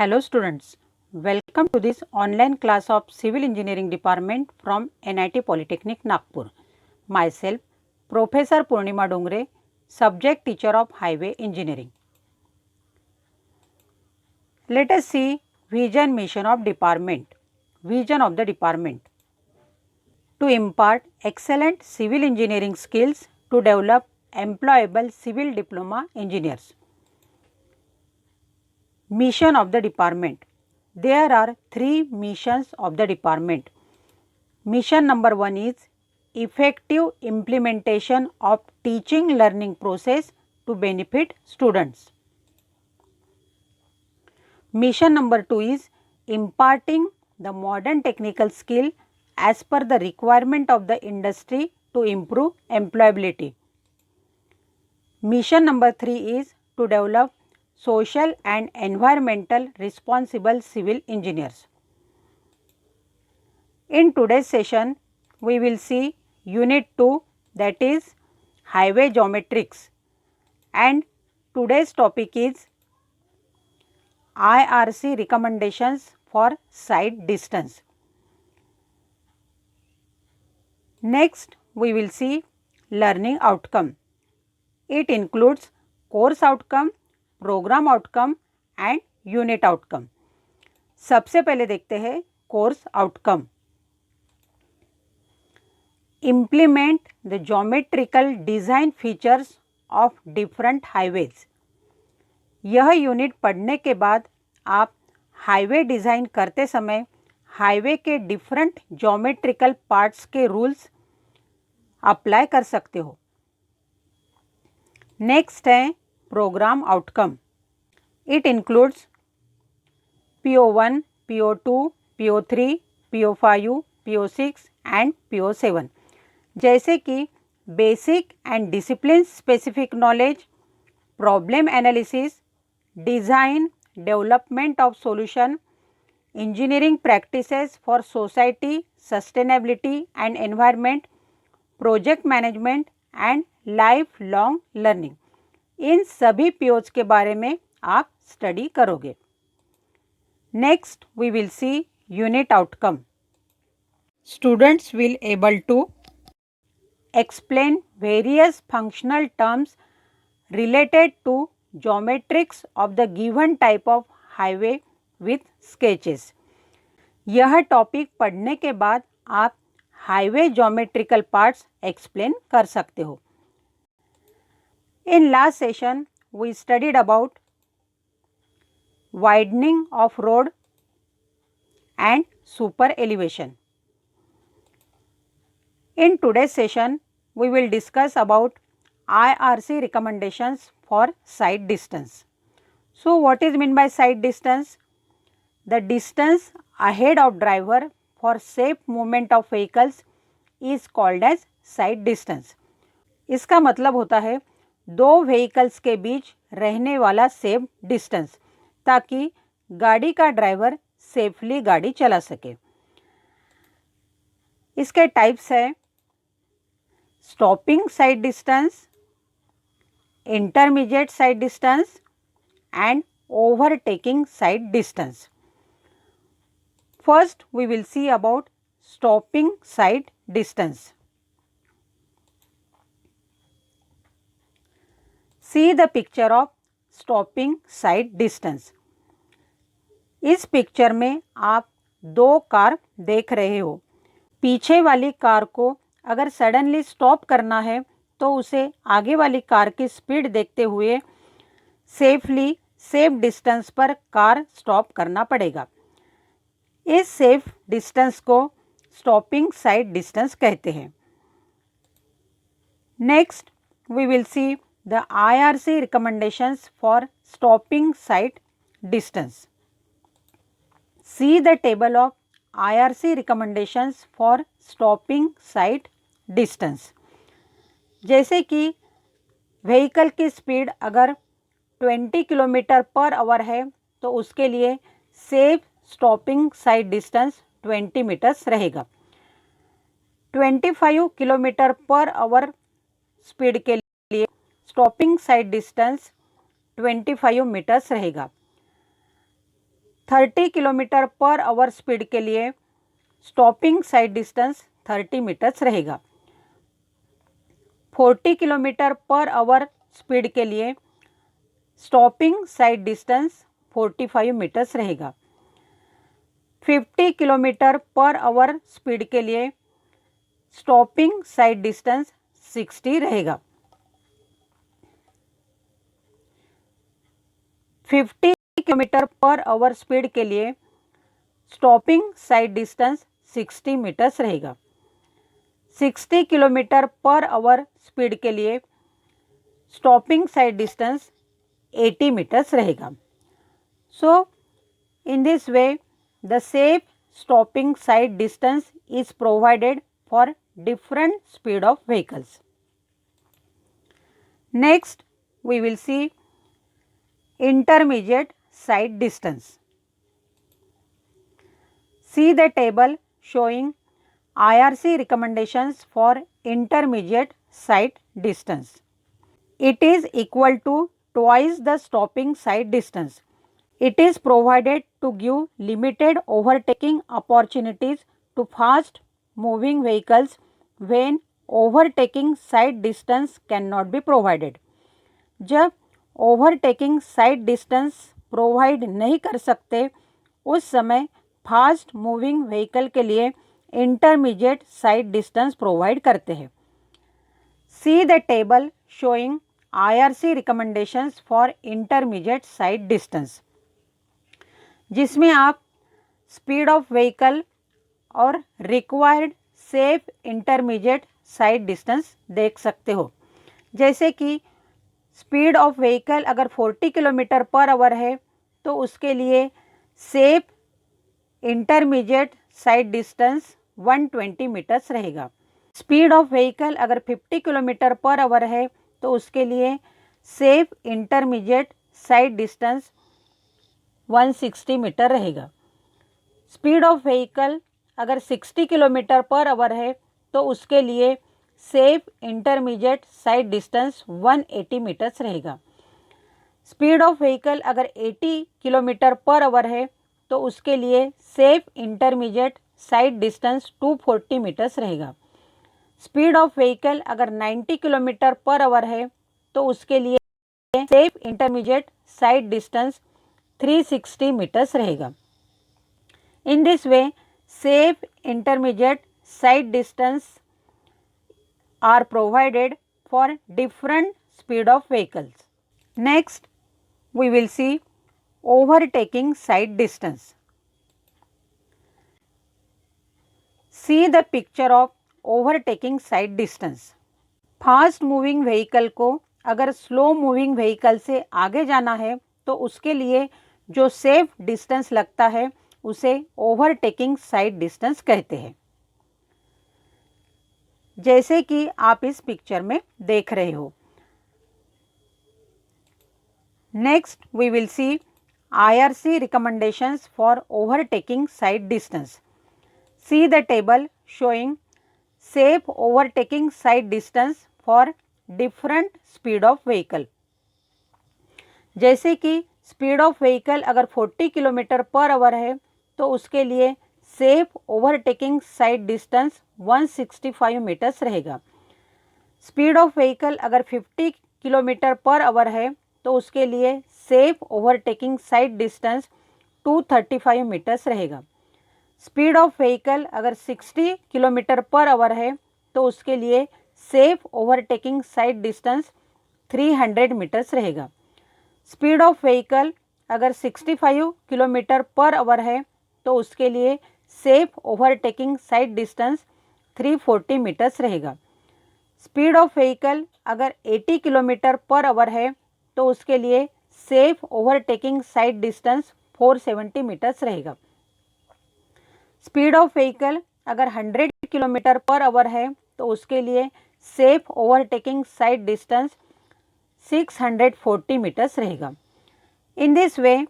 Hello students, welcome to this online class of Civil Engineering Department from NIT Polytechnic Nagpur. Myself Professor Purnima Dongre, subject teacher of Highway Engineering. Let us see vision mission of department. Vision of the department: to impart excellent civil engineering skills to develop employable civil diploma engineers. Mission of the department: there are three missions of the department. Mission number 1 is effective implementation of teaching learning process to benefit students. Mission number 2 is imparting the modern technical skill as per the requirement of the industry to improve employability. Mission number 3 is to develop social and environmental responsible civil engineers. In today's session, we will see Unit 2, that is Highway Geometrics, and today's topic is IRC recommendations for site distance. Next, we will see learning outcome. It includes course outcome, program outcome and unit outcome. सबसे पहले देखते हैं course outcome. Implement the geometrical design features of different highways. यह unit पढ़ने के बाद आप highway design करते समय हाईवे के डिफरेंट ज्योमेट्रिकल पार्ट्स के रूल्स अप्लाई कर सकते हो. नेक्स्ट है programme outcome. It includes PO1, PO2, PO3, PO5, PO6 and PO7, जैसे कि basic and discipline specific knowledge, problem analysis, design, development of solution, engineering practices for society, sustainability and environment, project management and life long learning. इन सभी POs के बारे में आप study करोगे. Next we will see unit outcome. Students will able to explain various functional terms related to geometrics of the given type of highway with sketches. यह topic पढ़ने के बाद आप हाईवे ज्योमेट्रिकल पार्ट्स एक्सप्लेन कर सकते हो. In last session we studied about widening of road and super elevation. In today's session, we will discuss about IRC recommendations for sight distance. So, what is meant by sight distance? The distance ahead of driver for safe movement of vehicles is called as sight distance. इसका मतलब होता है दो vehicles के बीच रहने वाला safe distance, ताकि गाड़ी का ड्राइवर सेफली गाड़ी चला सके. इसके टाइप्स है stopping sight distance, intermediate sight distance and overtaking sight distance. First we will see about stopping sight distance. See the picture of stopping sight distance. इस पिक्चर में आप दो कार देख रहे हो. पीछे वाली कार को अगर सडनली स्टॉप करना है तो उसे आगे वाली कार की स्पीड देखते हुए सेफ डिस्टेंस पर कार स्टॉप करना पड़ेगा. इस सेफ डिस्टेंस को स्टॉपिंग साइट डिस्टेंस कहते हैं. Next we will see the IRC recommendations for stopping sight distance. See the table of IRC recommendations for stopping sight distance. जैसे कि व्हीकल की स्पीड अगर 20 किलोमीटर पर आवर है तो उसके लिए safe stopping sight distance 20 metres रहेगा. 25 kilometre per our speed के लिए स्टॉपिंग साइट डिस्टेंस 25 मीटर्स रहेगा. 30 किलोमीटर पर आवर स्पीड के लिए स्टॉपिंग साइड डिस्टेंस 30 मीटर्स रहेगा। 40 किलोमीटर पर आवर स्पीड के लिए स्टॉपिंग साइड डिस्टेंस 45 मीटर्स रहेगा। 50 किलोमीटर पर आवर स्पीड के लिए स्टॉपिंग साइड डिस्टेंस 60 रहेगा। 50 किलोमीटर पर आवर स्पीड के लिए स्टॉपिंग साइड डिस्टेंस 60 मीटर्स रहेगा। 60 किलोमीटर पर आवर स्पीड के लिए स्टॉपिंग साइड डिस्टेंस 80 मीटर्स रहेगा। So in this way the safe stopping sight distance is provided for different speed of vehicles. Next we will see intermediate side distance. See the table showing IRC recommendations for intermediate side distance. It is equal to twice the stopping side distance. It is provided to give limited overtaking opportunities to fast moving vehicles when overtaking side distance cannot be provided. जब overtaking side distance provide नहीं कर सकते उस समय fast moving vehicle के लिए intermediate sight distance provide करते हैं। सी the table showing IRC recommendations for intermediate sight distance, जिसमें आप स्पीड ऑफ व्हीकल और required safe intermediate sight distance देख सकते हो। जैसे कि स्पीड ऑफ व्हीकल अगर 40 किलोमीटर पर आवर है तो उसके लिए safe intermediate sight distance 120 metres रहेगा। स्पीड ऑफ व्हीकल अगर 50 किलोमीटर पर आवर है तो उसके लिए safe intermediate sight distance 160 metre रहेगा। स्पीड ऑफ व्हीकल अगर 60 किलोमीटर पर आवर है तो उसके लिए safe intermediate sight distance 180 metres रहेगा। स्पीड ऑफ व्हीकल अगर 80 किलोमीटर पर आवर है तो उसके लिए safe intermediate sight distance 240 metres रहेगा। स्पीड ऑफ व्हीकल अगर 90 किलोमीटर पर आवर है तो उसके लिए safe intermediate sight distance 360 metres रहेगा। In this way safe intermediate side distance are provided for different speed of vehicles. Next, we will see overtaking side distance. See the picture of overtaking side distance. Fast moving vehicle को अगर slow moving vehicle से आगे जाना है तो उसके लिए जो safe distance लगता है उसे ओवरटेकिंग साइड डिस्टेंस कहते हैं, जैसे कि आप इस पिक्चर में देख रहे हो। Next we will see IRC recommendations for overtaking sight distance. See the table showing safe overtaking sight distance for different speed of vehicle. जैसे कि स्पीड ऑफ व्हीकल अगर 40 किलोमीटर पर आवर है तो उसके लिए safe overtaking sight distance 165 metres रहेगा। Speed of vehicle अगर 50 kilometre per hour है तो उसके लिए safe overtaking sight distance 235 metres रहेगा। स्पीड ऑफ व्हीकल अगर 60 किलोमीटर पर आवर है तो उसके लिए safe overtaking sight distance 300 metres रहेगा। स्पीड ऑफ व्हीकल अगर 65 किलोमीटर पर आवर है तो उसके लिए safe overtaking sight distance 340 metres रहेगा। स्पीड ऑफ व्हीकल अगर 80 किलोमीटर पर आवर है तो उसके लिए safe overtaking sight distance 470 metres रहेगा। स्पीड ऑफ व्हीकल अगर 100 किलोमीटर पर आवर है तो उसके लिए safe overtaking sight distance 640 metres रहेगा। In this way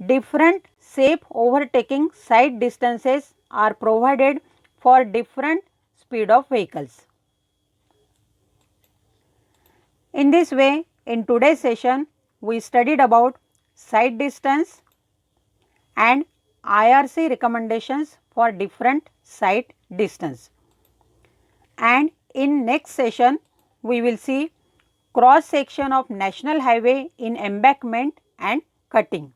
different safe overtaking side distances are provided for different speed of vehicles. In this way, in today's session, we studied about side distance, and IRC recommendations for different sight distance. And in next session, we will see cross section of national highway in embankment and cutting.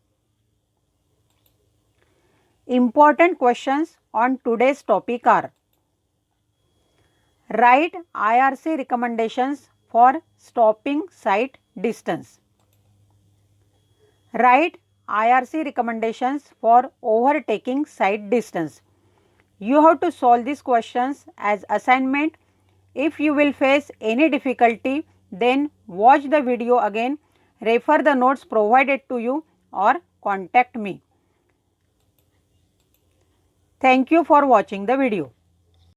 Important questions on today's topic are: write IRC recommendations for stopping sight distance. Write IRC recommendations for overtaking sight distance. You have to solve these questions as assignment. If you will face any difficulty, then watch the video again, refer the notes provided to you or contact me. Thank you for watching the video.